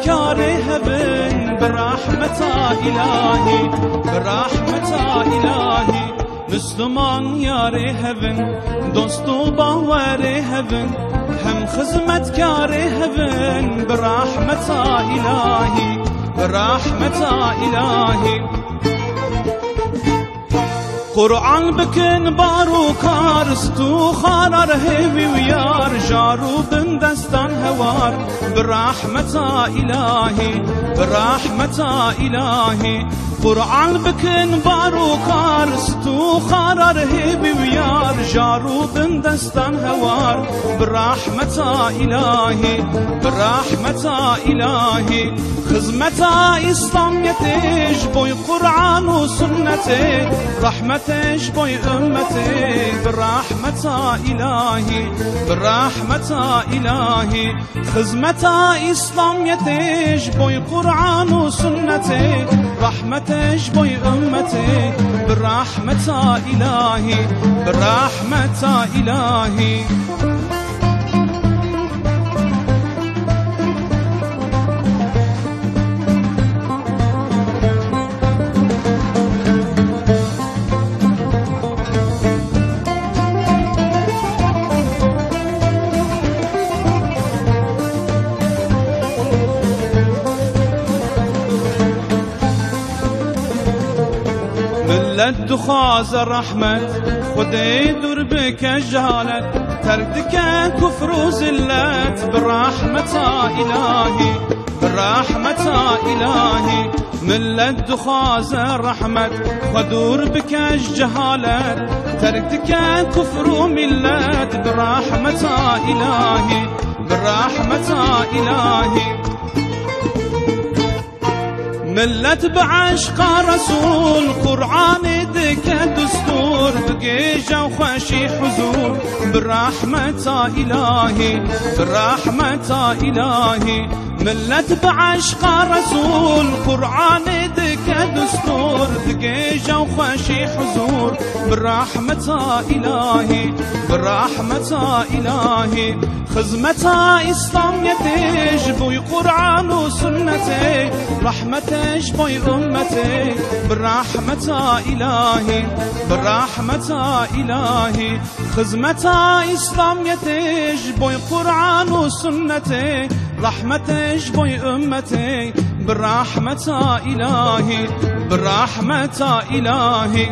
كاره بن برحمة إلهي برحمة إلهي مسلمان ياره بن دوستو باوره بن هم خدمت كاره بن برحمة إلهي برحمة إلهي قرآن بكن بارو كارستو خارر هوي ويار جارو بن دستان هوار برحمة إلهي برحمة إلهي قرآن بكن بارو كارستو خارر هوي ويار جارو بن دستان هوار برحمة إلهي برحمة إلهي خدمة إسلاميتش بوي قرآن وسنتي رحمتش بوي أمتي برحمة إلهي برحمة إلهي خدمة إسلاميتش بوي قرآن وسنتي رحمتش بوي أمتي برحمة إلهي برحمة إلهي ملت دخاز رحمت خدي دور بك جهالت تردك كفر وزلت برحمة إلهي برحمة إلهي ملت دخاز رحمت خدور بك جهالت تردك كفر وملت برحمة إلهي برحمة إلهي ملت بعشق رسول قرآن دك دستور بقيجة وخشي حزور برحمة إلهي برحمة إلهي ملت بعشق رسول قرآن دك دستور بقيجة وخشي حزور برحمة إلهي برحمة إلهي خدمة إسلاميتش بوي قرآن وسنتي رحمتش بوي أمتي برحمة إلهي برحمة إلهي خدمة إسلاميتش بوي قرآن وسنتي رحمتش بوي أمتي برحمة إلهي برحمة إلهي